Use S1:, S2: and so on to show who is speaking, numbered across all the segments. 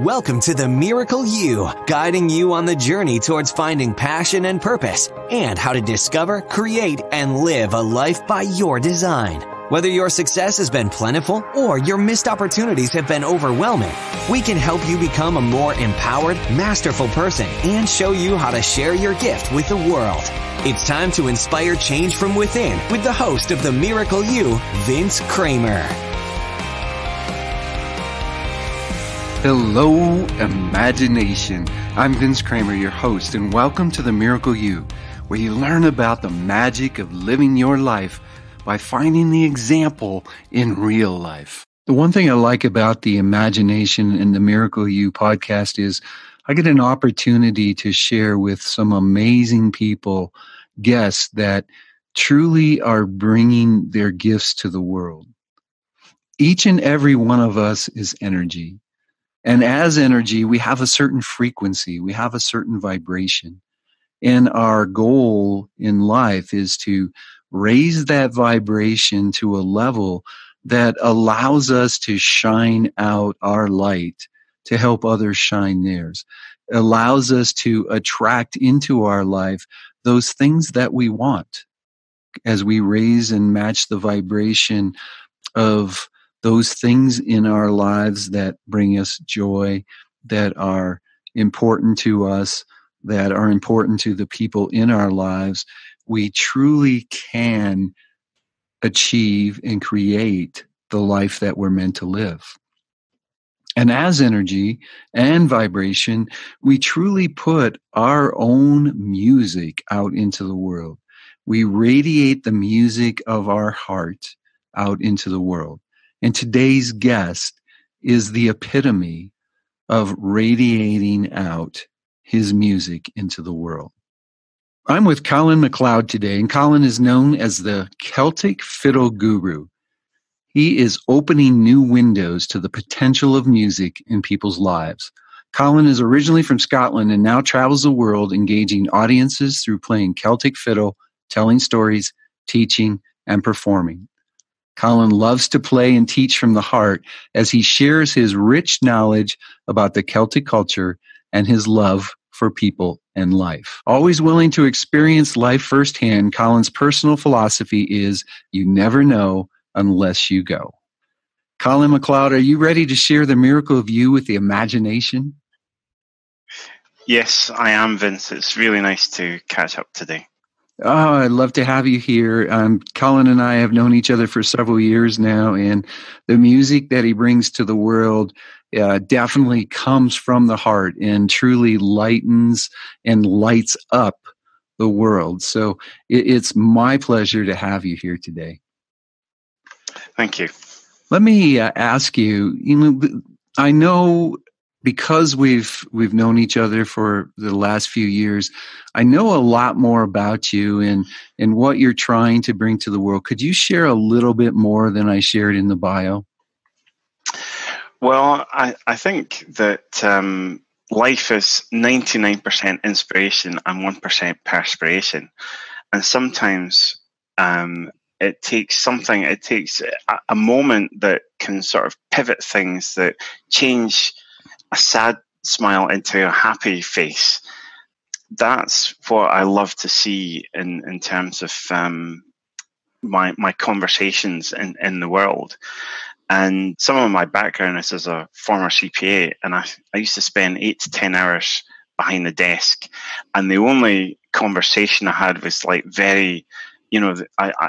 S1: Welcome to The Miracle You, guiding you on the journey towards finding passion and purpose and how to discover, create, and live a life by your design. Whether your success has been plentiful or your missed opportunities have been overwhelming, we can help you become a more empowered, masterful person and show you how to share your gift with the world. It's time to inspire change from within with the host of The Miracle You, Vince Kramer.
S2: Hello, imagination. I'm Vince Kramer, your host, and welcome to The Miracle You, where you learn about the magic of living your life by finding the example in real life. The one thing I like about the Imagination and The Miracle You podcast is I get an opportunity to share with some amazing people, guests that truly are bringing their gifts to the world. Each and every one of us is energy. And as energy, we have a certain frequency, we have a certain vibration. And our goal in life is to raise that vibration to a level that allows us to shine out our light to help others shine theirs. It allows us to attract into our life those things that we want as we raise and match the vibration of those things in our lives that bring us joy, that are important to us, that are important to the people in our lives. We truly can achieve and create the life that we're meant to live. And as energy and vibration, we truly put our own music out into the world. We radiate the music of our heart out into the world. And today's guest is the epitome of radiating out his music into the world. I'm with Colin MacLeod today, and Colin is known as the Celtic Fiddle Guru. He is opening new windows to the potential of music in people's lives. Colin is originally from Scotland and now travels the world engaging audiences through playing Celtic fiddle, telling stories, teaching, and performing. Colin loves to play and teach from the heart as he shares his rich knowledge about the Celtic culture and his love for people and life. Always willing to experience life firsthand, Colin's personal philosophy is, you never know unless you go. Colin MacLeod, are you ready to share the miracle of you with the imagination?
S3: Yes, I am, Vince. It's really nice to catch up today.
S2: Oh, I'd love to have you here. Colin and I have known each other for several years now, and the music that he brings to the world definitely comes from the heart and truly lightens and lights up the world. So it's my pleasure to have you here today.
S3: Thank you.
S2: Let me ask you, I know because we've known each other for the last few years, I know a lot more about you and what you're trying to bring to the world. Could you share a little bit more than I shared in the bio?
S3: Well, I think that life is 99% inspiration and 1% perspiration. And sometimes it takes a moment that can sort of pivot things, that change a sad smile into a happy face. That's what I love to see in terms of my conversations in the world. And some of my background is as a former CPA, and I used to spend 8 to 10 hours behind the desk, and the only conversation I had was like very, I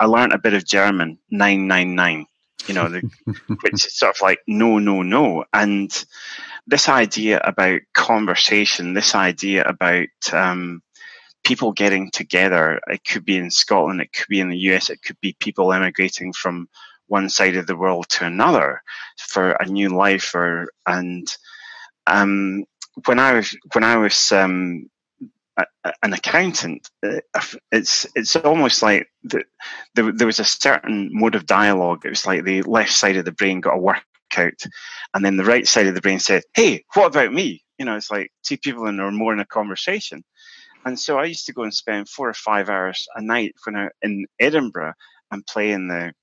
S3: learned a bit of German, 999. Which is sort of like no, no, no. And this idea about conversation, this idea about people getting together, it could be in Scotland, it could be in the US, it could be people emigrating from one side of the world to another for a new life. When I was an accountant, it's almost like there was a certain mode of dialogue. It was like the left side of the brain got a workout, and then the right side of the brain said, "Hey, what about me?" It's like two people and they're more in a conversation. And so I used to go and spend 4 or 5 hours a night when in Edinburgh and play in the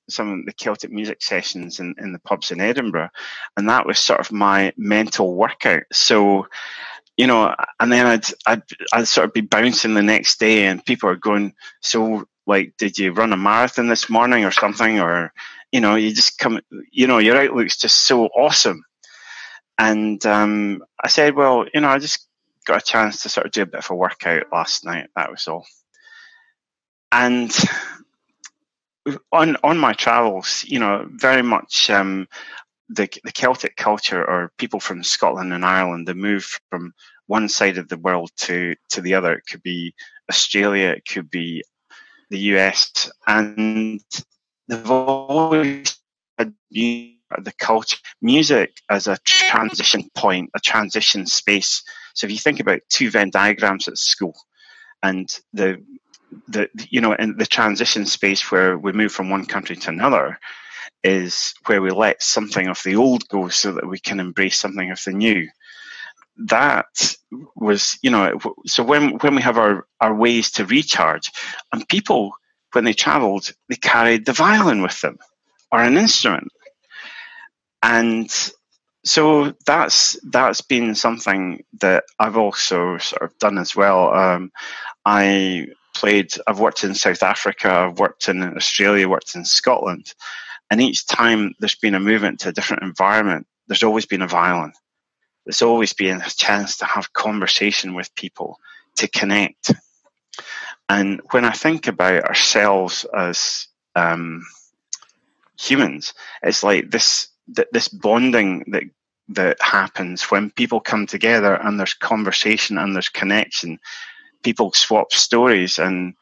S3: some of the Celtic music sessions in the pubs in Edinburgh, and that was sort of my mental workout. So, you know, and then I'd sort of be bouncing the next day, and people are going, "So, like, did you run a marathon this morning or something?" Or, you know, you just come, you know, your outlook's just so awesome. And I said, well, you know, I just got a chance to sort of do a bit of a workout last night. That was all. And on my travels, you know, very much the Celtic culture, or people from Scotland and Ireland, they move from one side of the world to the other. It could be Australia, it could be the US, and they've always had the culture, music as a transition point, a transition space. So if you think about two Venn diagrams at school, and the you know, in the transition space where we move from one country to another is where we let something of the old go so that we can embrace something of the new. That was, you know, so when we have our ways to recharge, and people, when they travelled, they carried the violin with them or an instrument. And so that's been something that I've also sort of done as well. I've worked in South Africa, I've worked in Australia, worked in Scotland, and each time there's been a movement to a different environment, there's always been a violin. There's always been a chance to have conversation with people, to connect. And when I think about ourselves as humans, it's like this bonding that happens when people come together and there's conversation and there's connection. People swap stories, and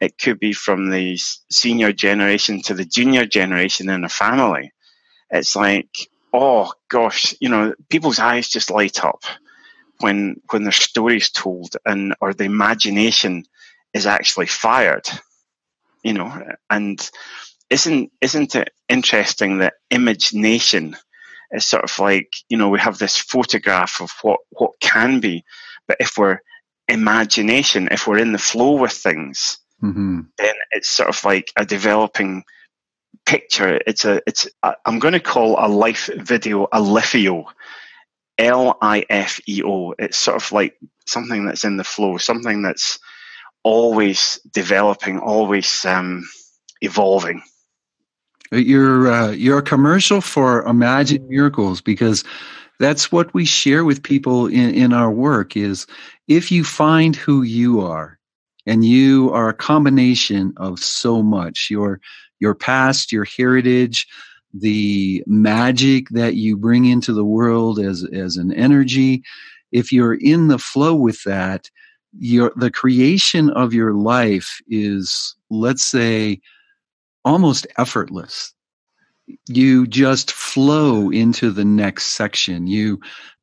S3: it could be from the senior generation to the junior generation in a family. It's like, oh gosh, you know, people's eyes just light up when their story's told, and or the imagination is actually fired, you know. And isn't it interesting that imagination is sort of like, you know, we have this photograph of what can be, but if we're in the flow with things, then it's sort of like a developing picture. I'm going to call a life video a lifeo, LIFEO. It's sort of like something that's in the flow, something that's always developing, always evolving.
S2: You're a commercial for Imagine Miracles, because that's what we share with people in our work is, if you find who you are, and you are a combination of so much, your past, your heritage, the magic that you bring into the world as an energy, if you're in the flow with that, the creation of your life is, let's say, almost effortless. You just flow into the next section.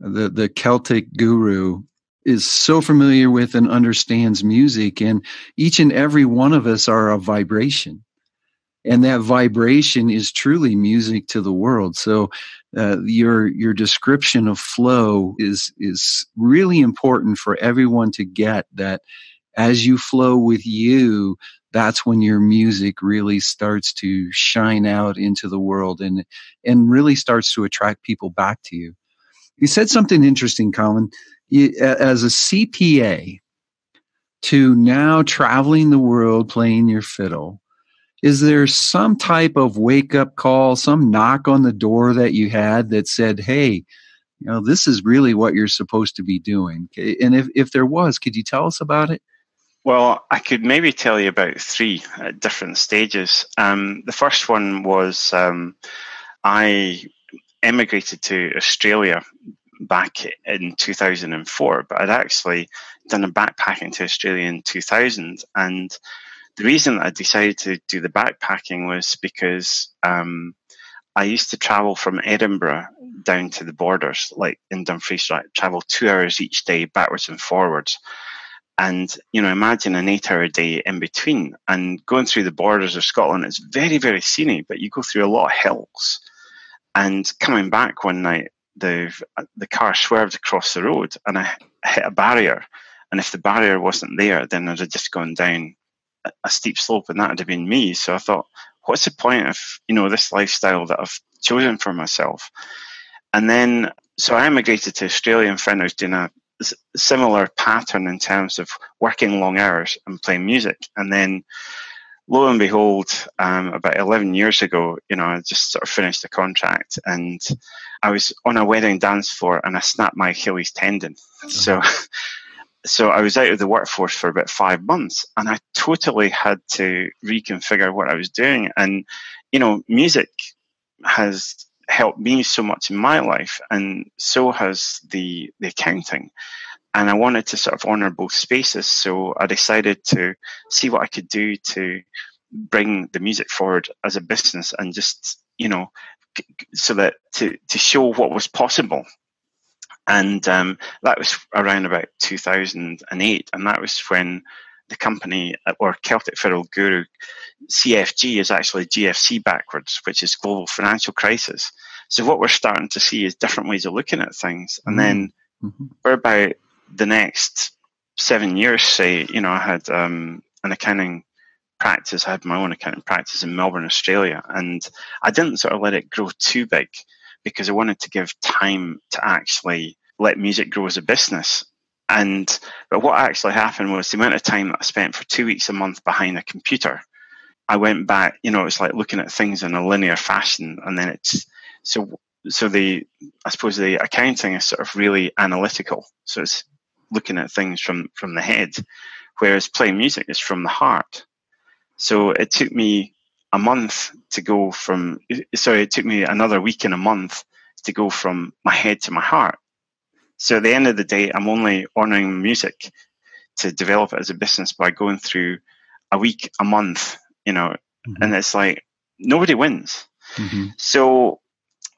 S2: The Celtic guru is so familiar with and understands music, and each and every one of us are a vibration. And that vibration is truly music to the world. So your description of flow is really important for everyone to get, that as you flow with you, that's when your music really starts to shine out into the world and really starts to attract people back to you. You said something interesting, Colin. As a CPA, to now traveling the world playing your fiddle, is there some type of wake-up call, some knock on the door that you had that said, hey, you know, this is really what you're supposed to be doing? And if there was, could you tell us about it?
S3: Well, I could maybe tell you about three at different stages. The first one was I emigrated to Australia back in 2004, but I'd actually done a backpacking to Australia in 2000. And the reason I decided to do the backpacking was because I used to travel from Edinburgh down to the borders, like in Dumfries, I travel 2 hours each day backwards and forwards. And, you know, imagine an 8-hour day in between. And going through the borders of Scotland is very, very scenic, but you go through a lot of hills. And coming back one night, the car swerved across the road and I hit a barrier. And if the barrier wasn't there, then I'd have just gone down a steep slope and that would have been me. So I thought, what's the point of, this lifestyle that I've chosen for myself? And then, so I emigrated to Australia and found I was doing a similar pattern in terms of working long hours and playing music. And then, lo and behold, about 11 years ago, I just sort of finished the contract, and I was on a wedding dance floor and I snapped my Achilles tendon. So I was out of the workforce for about 5 months, and I totally had to reconfigure what I was doing. And, music has helped me so much in my life, and so has the accounting. And I wanted to sort of honor both spaces. So I decided to see what I could do to bring the music forward as a business, and just, so that to show what was possible. And that was around about 2008. And that was when the company, or Celtic Fiddle guru, CFG is actually GFC backwards, which is global financial crisis. So what we're starting to see is different ways of looking at things. And then for about the next 7 years, say, I had an accounting practice. I had my own accounting practice in Melbourne, Australia. And I didn't sort of let it grow too big, because I wanted to give time to actually let music grow as a business. But what actually happened was the amount of time that I spent for 2 weeks a month behind a computer, I went back, it's like looking at things in a linear fashion. And then I suppose the accounting is sort of really analytical. So it's looking at things from the head, whereas playing music is from the heart. So it took me it took me another week and a month to go from my head to my heart. So at the end of the day, I'm only honoring music to develop it as a business by going through a week, a month, and it's like nobody wins. So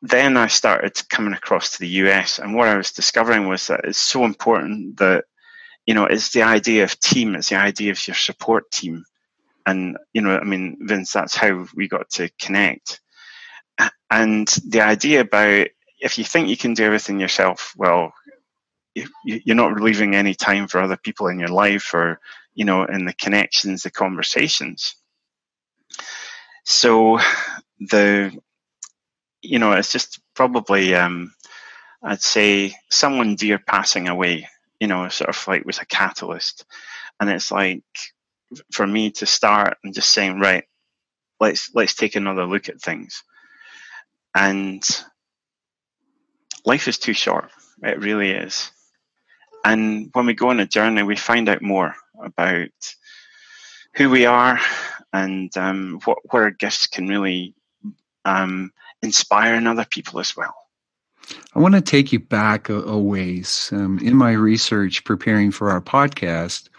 S3: then I started coming across to the US, and what I was discovering was that it's so important that, it's the idea of team, it's the idea of your support team. And, Vince, that's how we got to connect. And the idea about, if you think you can do everything yourself, well, you're not leaving any time for other people in your life, or, in the connections, the conversations. So it's just probably, I'd say someone dear passing away, sort of like was a catalyst. And it's like, for me to start and just saying, right, let's take another look at things. And life is too short. It really is. And when we go on a journey, we find out more about who we are, and what our gifts can really inspire in other people as well.
S2: I want to take you back a ways. In my research preparing for our podcast,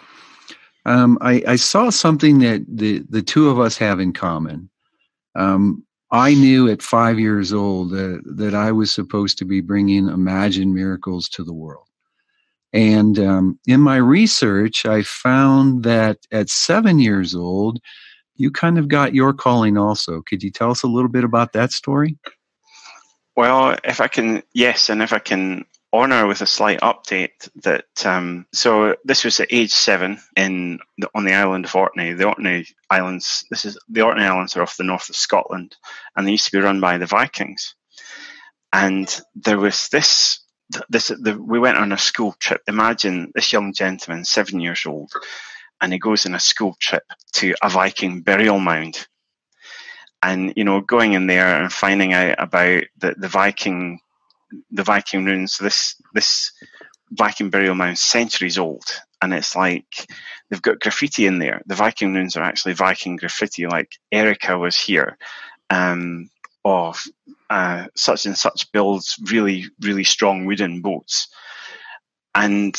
S2: I saw something that the two of us have in common. I knew at 5 years old that I was supposed to be bringing imagined miracles to the world. And in my research, I found that at 7 years old, you kind of got your calling also. Could you tell us a little bit about that story?
S3: Well, if I can honor with a slight update that, so this was at age 7 on the island of Orkney. The Orkney Islands, the Orkney Islands are off the north of Scotland, and they used to be run by the Vikings. And there was we went on a school trip. Imagine this young gentleman, 7 years old, and he goes on a school trip to a Viking burial mound. And, going in there and finding out about the Viking ruins. This Viking burial mound is centuries old, and it's like they've got graffiti in there. The Viking ruins are actually Viking graffiti, like Erica was here, such and such builds really, really strong wooden boats. And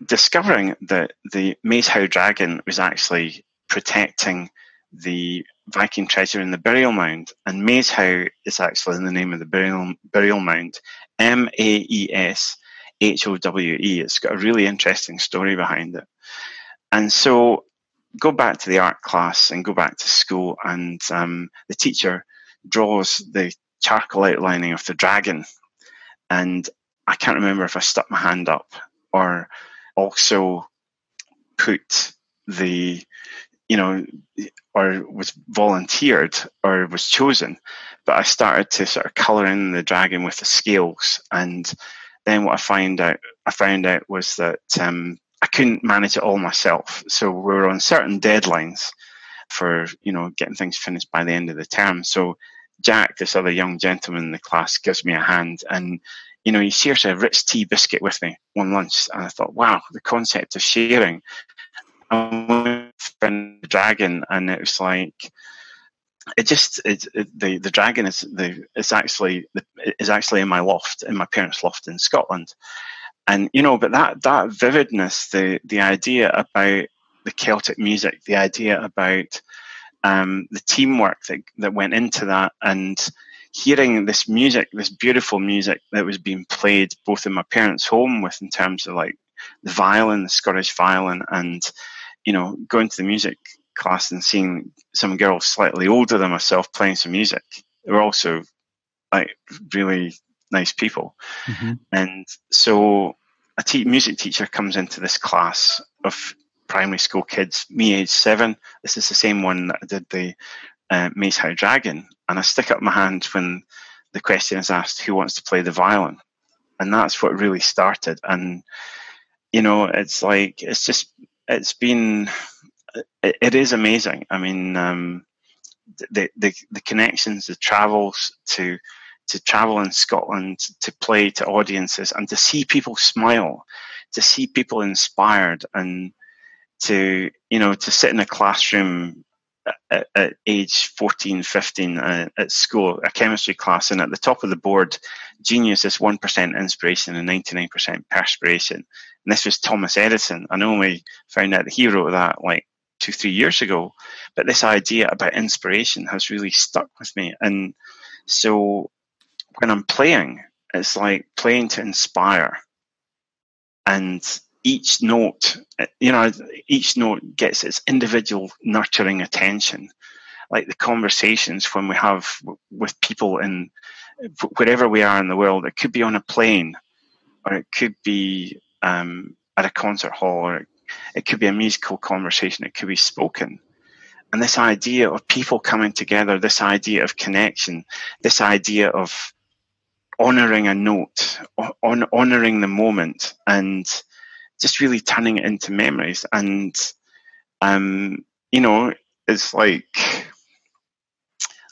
S3: discovering that the Maeshowe dragon was actually protecting the Viking treasure in the burial mound, and Maeshowe is actually the name of the burial mound, Maeshowe. It's got a really interesting story behind it. And so go back to the art class and go back to school, and the teacher draws the charcoal outlining of the dragon, and I can't remember if I stuck my hand up or also put the or was volunteered or was chosen, but I started to sort of colour in the dragon with the scales. And then what I found out was that I couldn't manage it all myself. So we were on certain deadlines for, getting things finished by the end of the term. So Jack, this other young gentleman in the class, gives me a hand, and he shares a Ritz tea biscuit with me one lunch. And I thought, wow, the concept of sharing. I went for the dragon, and it was like, the dragon is actually in my loft, in my parents' loft in Scotland. And but that vividness, the idea about the Celtic music, the idea about the teamwork that went into that, and hearing this music, this beautiful music that was being played both in my parents' home, with in terms of like the violin, the Scottish violin, and going to the music class and seeing some girls slightly older than myself playing some music. They were also like really nice people. Mm-hmm. And so a music teacher comes into this class of primary school kids, me age 7. This is the same one that I did the Mace Howe Dragon. And I stick up my hand when the question is asked, who wants to play the violin? And that's what really started. And, it's like, it is amazing. I mean, the connections, the travels to travel in Scotland, to play to audiences, and to see people smile, to see people inspired, and to sit in a classroom at age 14, 15 at school, a chemistry class, and at the top of the board, genius is 1% inspiration and 99% perspiration. And this was Thomas Edison. I only found out that he wrote that like 2-3 years ago, but this idea about inspiration has really stuck with me. And so when I'm playing, it's like playing to inspire, and each note gets its individual nurturing attention. Like the conversations when we have with people in wherever we are in the world, it could be on a plane, or it could be at a concert hall, or it could be a musical conversation, it could be spoken. And this idea of people coming together, this idea of connection, this idea of honouring a note, honouring the moment, and just really turning it into memories. And, it's like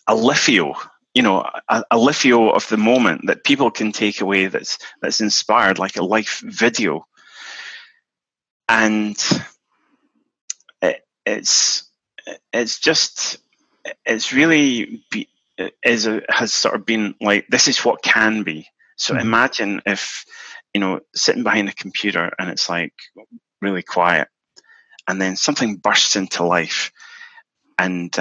S3: a lithio, a lithio of the moment that people can take away that's inspired, like a life video. And has sort of been like, this is what can be. So imagine if, sitting behind a computer and it's like really quiet, and then something bursts into life, and,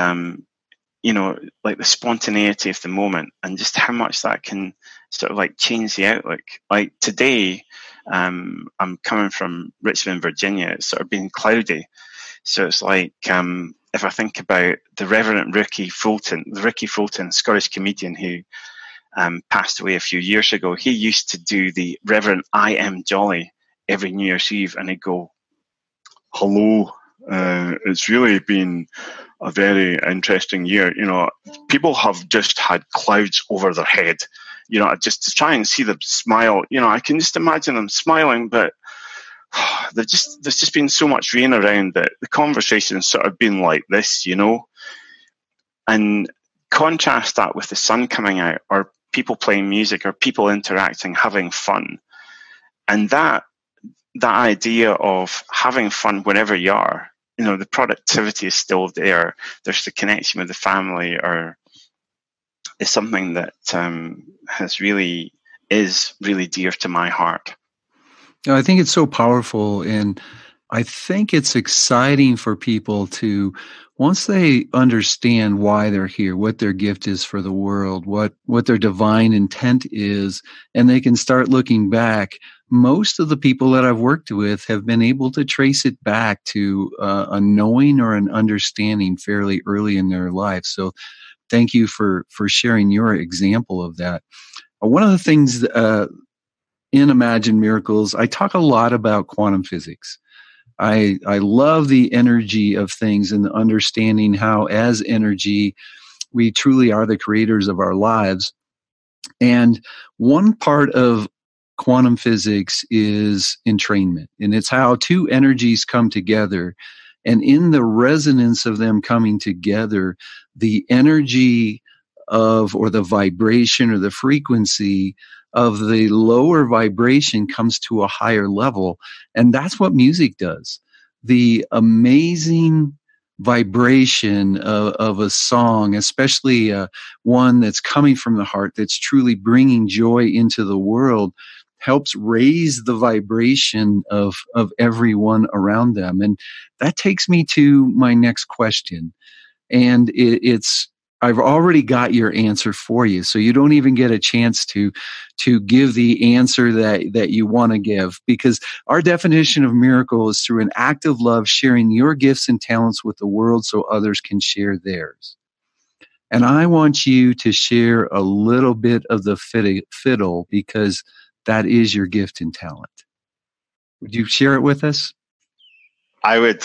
S3: like the spontaneity of the moment, and just how much that can sort of like change the outlook. Like today, I'm coming from Richmond, Virginia. It's sort of been cloudy. So it's like, if I think about the Reverend Ricky Fulton, Scottish comedian who passed away a few years ago, he used to do the Reverend I Am Jolly every New Year's Eve, and he'd go, hello, it's really been a very interesting year. People have just had clouds over their head, just to try and see them smile. I can just imagine them smiling, but there's just been so much rain around that the conversation's sort of been like this, and contrast that with the sun coming out, or people playing music, or people interacting, having fun. And that idea of having fun wherever you are, the productivity is still there. There's the connection with the family, or is something that is really dear to my heart.
S2: I think it's so powerful, and I think it's exciting for people to, once they understand why they're here, what their gift is for the world, what their divine intent is, and they can start looking back. Most of the people that I've worked with have been able to trace it back to a knowing or an understanding fairly early in their life. So thank you for sharing your example of that. One of the things in Imagine Miracles, I talk a lot about quantum physics. I love the energy of things and understanding how, as energy, we truly are the creators of our lives. And one part of quantum physics is entrainment, and it's how two energies come together. And in the resonance of them coming together, the energy of, or the vibration or the frequency of the lower vibration comes to a higher level. And that's what music does. The amazing vibration of a song, especially one that's coming from the heart, that's truly bringing joy into the world, helps raise the vibration of everyone around them. And that takes me to my next question. And it's, I've already got your answer for you, so you don't even get a chance to give the answer that you want to give, because our definition of miracle is through an act of love, sharing your gifts and talents with the world so others can share theirs. And I want you to share a little bit of the fiddle, because that is your gift and talent. Would you share it with us?
S3: I would.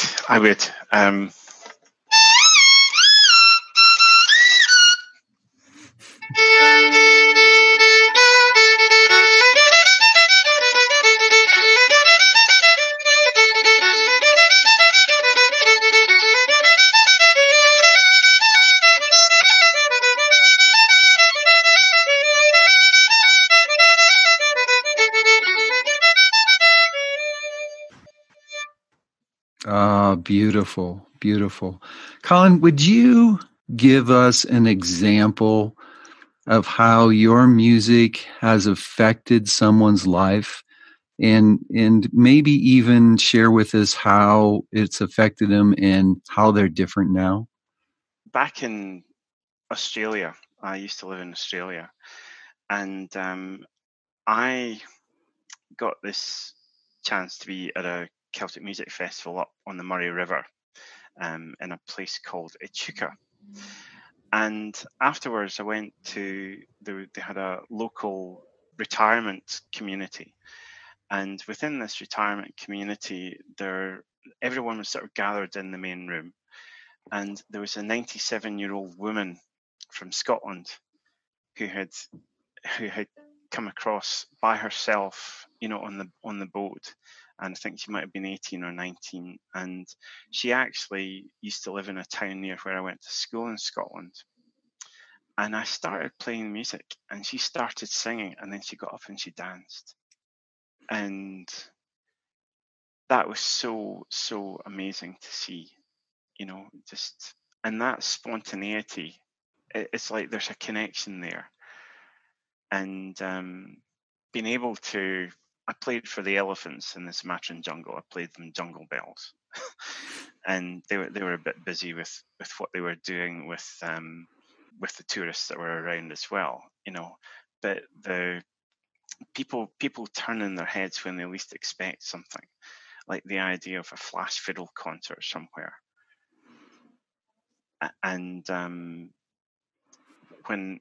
S2: Ah, beautiful, beautiful. Colin, would you give us an example of how your music has affected someone's life, and maybe even share with us how it's affected them and how they're different now?
S3: Back in Australia, I used to live in Australia, and I got this chance to be at a Celtic music festival up on the Murray River, in a place called Echuca. And afterwards, I went to, they had a local retirement community. And within this retirement community, everyone was sort of gathered in the main room. And there was a 97-year-old woman from Scotland who had come across by herself, on the boat. And I think she might have been 18 or 19. And she actually used to live in a town near where I went to school in Scotland. And I started playing music, and she started singing, and then she got up and she danced. And that was so, so amazing to see, and that spontaneity, it's like there's a connection there. And being able to, I played for the elephants in the Sumatran jungle. I played them Jungle Bells. And they were a bit busy with what they were doing with the tourists that were around as well, but the people turn in their heads when they least expect something, like the idea of a flash fiddle concert somewhere. And when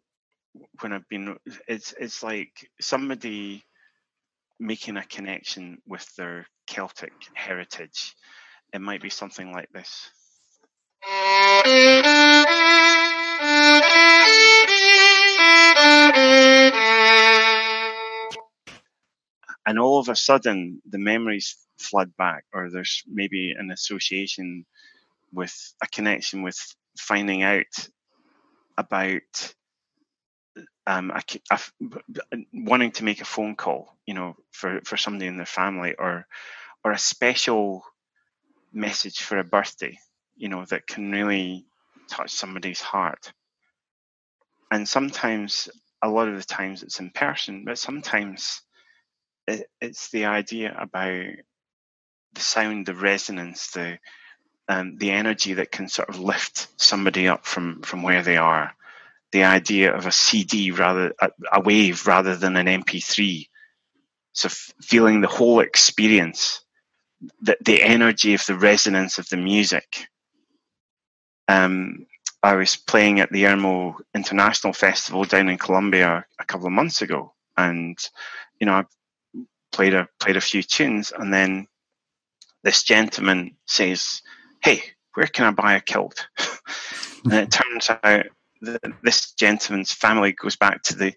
S3: I've been, it's like somebody making a connection with their Celtic heritage. It might be something like this. And all of a sudden, the memories flood back, or there's maybe an association with a connection with finding out about wanting to make a phone call, for somebody in their family, or a special message for a birthday, that can really touch somebody's heart. And sometimes, a lot of the times, it's in person, but sometimes it's the idea about the sound, the resonance, the energy that can sort of lift somebody up from where they are. The idea of a CD, a wave rather than an MP3. So feeling the whole experience, the energy of the resonance of the music. I was playing at the Irmo International Festival down in Colombia a couple of months ago, and I played a few tunes, and then this gentleman says, "Hey, where can I buy a kilt?" And it turns out that this gentleman's family goes back to the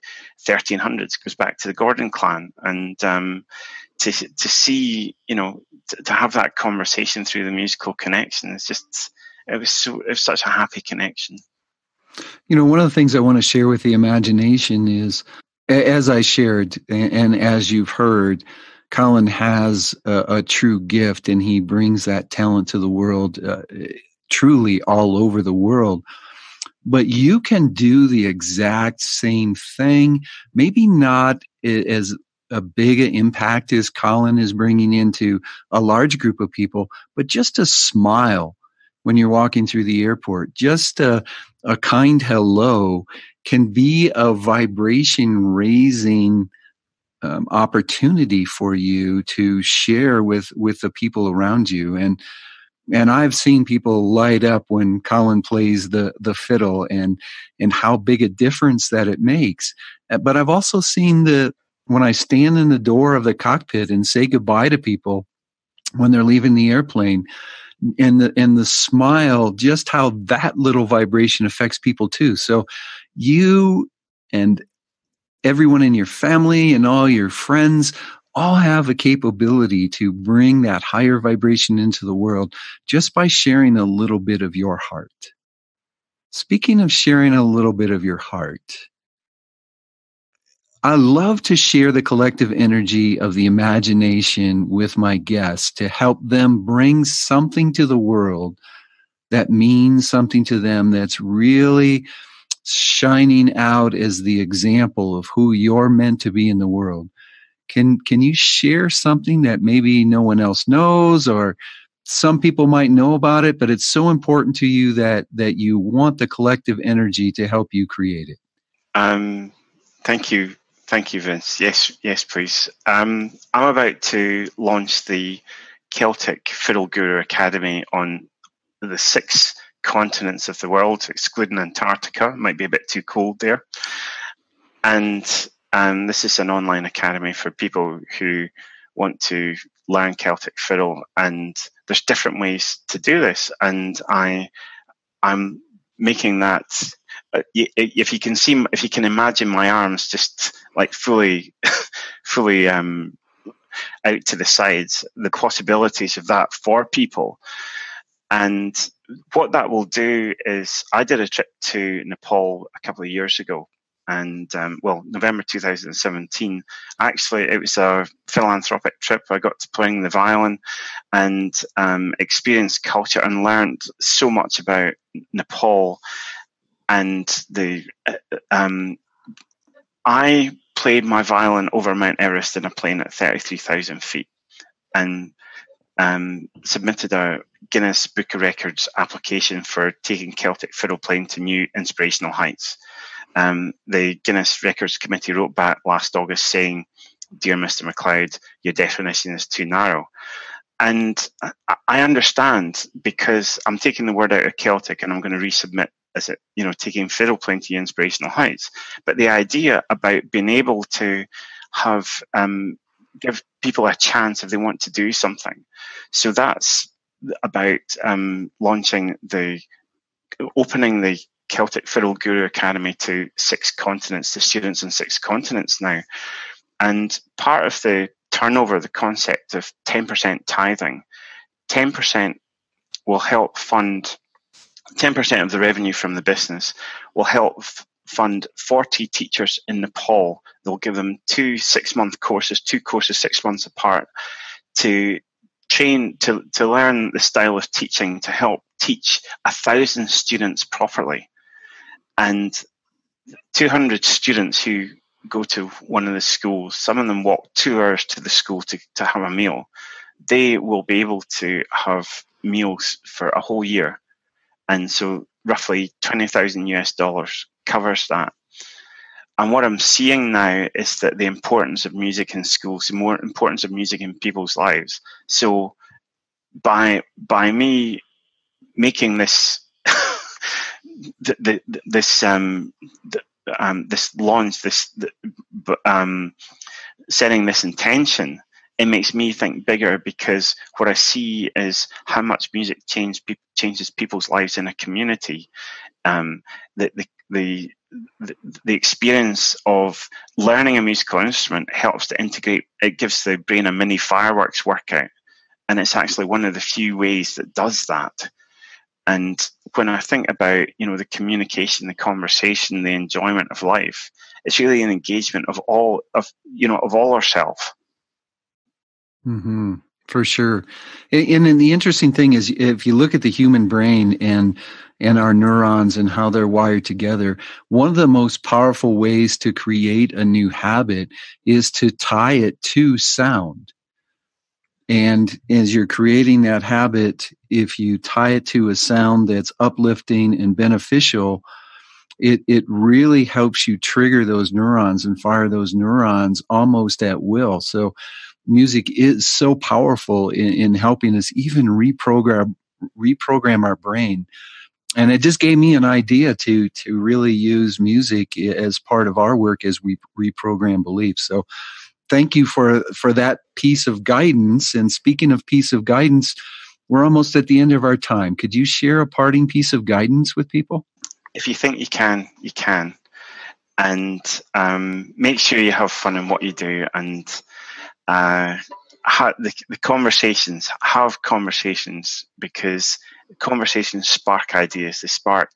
S3: 1300s, goes back to the Gordon clan, and to see, to have that conversation through the musical connection, it was such a happy connection.
S2: One of the things I want to share with the imagination is, as I shared, and as you've heard, Colin has a true gift, and he brings that talent to the world, truly all over the world. But you can do the exact same thing, maybe not as a big impact as Colin is bringing into a large group of people, but just a smile when you're walking through the airport, just a kind hello can be a vibration raising opportunity for you to share with the people around you. And I've seen people light up when Colin plays the fiddle, and how big a difference that it makes. But I've also seen when I stand in the door of the cockpit and say goodbye to people when they're leaving the airplane, and the smile, just how that little vibration affects people too. So you and everyone in your family and all your friends all have a capability to bring that higher vibration into the world just by sharing a little bit of your heart. Speaking of sharing a little bit of your heart, I love to share the collective energy of the imagination with my guests to help them bring something to the world that means something to them, that's really shining out as the example of who you're meant to be in the world. Can you share something that maybe no one else knows, or some people might know about it, but it's so important to you that you want the collective energy to help you create it?
S3: Thank you, Vince. Yes, please. I'm about to launch the Celtic Fiddle Guru Academy on the 6 continents of the world, excluding Antarctica. It might be a bit too cold there. And this is an online academy for people who want to learn Celtic fiddle. And there's different ways to do this. And I'm making that. If you can imagine my arms just like fully out to the sides, the possibilities of that for people. And what that will do is, I did a trip to Nepal a couple of years ago, and November 2017. Actually, it was a philanthropic trip. I got to playing the violin and experienced culture and learned so much about Nepal. And I played my violin over Mount Everest in a plane at 33,000 feet, and submitted a Guinness Book of Records application for taking Celtic fiddle playing to new inspirational heights. The Guinness Records Committee wrote back last August saying, "Dear Mr. MacLeod, your definition is too narrow." And I understand, because I'm taking the word out of Celtic and I'm going to resubmit as it, taking fiddle playing to inspirational heights. But the idea about being able to have give people a chance if they want to do something. So that's about opening the Celtic Fiddle Guru Academy to 6 continents, to students in 6 continents now. And part of the turnover, the concept of 10% tithing, 10% will help fund 10% of the revenue from the business will help fund 40 teachers in Nepal. They'll give them 2 6-month courses, 2 courses 6 months apart, to train, to learn the style of teaching, to help teach 1,000 students properly. And 200 students who go to one of the schools, some of them walk 2 hours to the school to have a meal. They will be able to have meals for a whole year. And so roughly $20,000 covers that. And what I'm seeing now is that the importance of music in schools, the more importance of music in people's lives. So by me making this this launch, setting this intention, it makes me think bigger, because what I see is how much music changes people's lives in a community. The experience of learning a musical instrument helps to integrate. It gives the brain a mini fireworks workout, and it's actually one of the few ways that does that. And when I think about, the communication, the conversation, the enjoyment of life, it's really an engagement of all ourselves.
S2: Mm-hmm. For sure. And the interesting thing is, if you look at the human brain and our neurons and how they're wired together, one of the most powerful ways to create a new habit is to tie it to sound. And as you're creating that habit, if you tie it to a sound that's uplifting and beneficial, it really helps you trigger those neurons and fire those neurons almost at will. So music is so powerful in helping us even reprogram our brain. And it just gave me an idea to really use music as part of our work as we reprogram beliefs. So thank you for that piece of guidance. And speaking of piece of guidance, we're almost at the end of our time. Could you share a parting piece of guidance with people?
S3: If you think you can, you can. And make sure you have fun in what you do. And the conversations, have conversations, because conversations spark ideas, they spark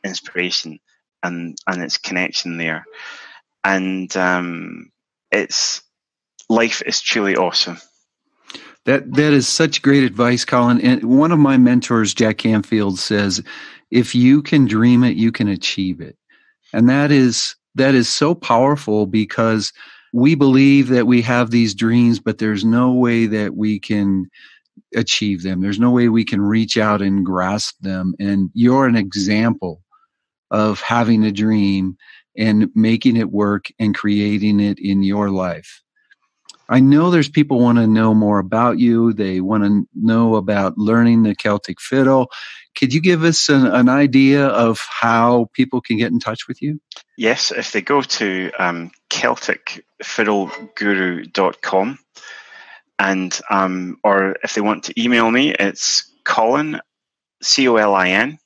S3: inspiration, and it's connection there. And life is truly awesome.
S2: That is such great advice, Colin. And one of my mentors, Jack Canfield, says, if you can dream it, you can achieve it. And that is so powerful, because we believe that we have these dreams, but there's no way that we can achieve them. There's no way we can reach out and grasp them. And you're an example of having a dream and making it work and creating it in your life. I know there's people want to know more about you. They want to know about learning the Celtic fiddle. Could you give us an idea of how people can get in touch with you?
S3: Yes, if they go to CelticFiddleGuru.com, and or if they want to email me, it's Colin, Colin,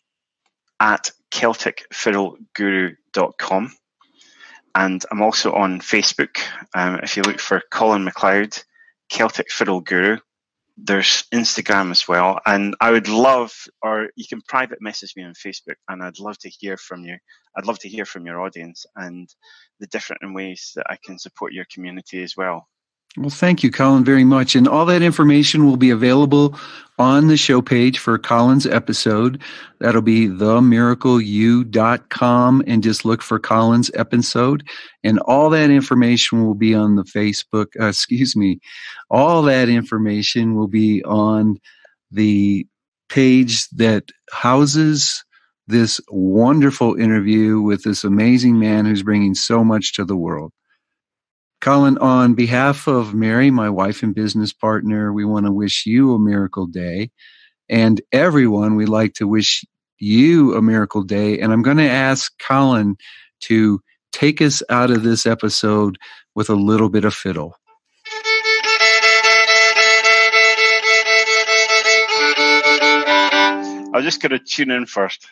S3: at CelticFiddleGuru.com. And I'm also on Facebook. If you look for Colin MacLeod, Celtic Fiddle Guru, there's Instagram as well. And I would love, or you can private message me on Facebook, and I'd love to hear from you. I'd love to hear from your audience and the different ways that I can support your community as well.
S2: Well, thank you, Colin, very much. And all that information will be available on the show page for Colin's episode. That'll be themiracleyou.com, and just look for Colin's episode. And all that information will be on the Facebook, all that information will be on the page that houses this wonderful interview with this amazing man who's bringing so much to the world. Colin, on behalf of Mary, my wife and business partner, we want to wish you a miracle day. And everyone, we'd like to wish you a miracle day. And I'm going to ask Colin to take us out of this episode with a little bit of fiddle.
S3: I'm just going to tune in first.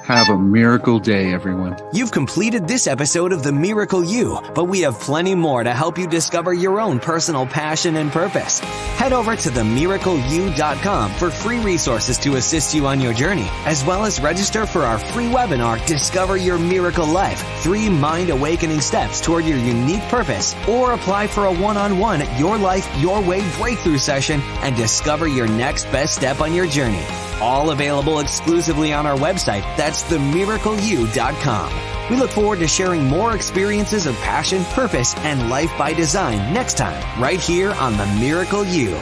S2: Have a miracle day, everyone.
S1: You've completed this episode of The Miracle You, but we have plenty more to help you discover your own personal passion and purpose. Head over to themiracleyou.com for free resources to assist you on your journey, as well as register for our free webinar, Discover Your Miracle Life, 3 mind awakening steps toward your unique purpose, or apply for a one-on-one Your Life, Your Way breakthrough session and discover your next best step on your journey. All available exclusively on our website. That's themiracleyou.com. We look forward to sharing more experiences of passion, purpose, and life by design next time, right here on The Miracle You.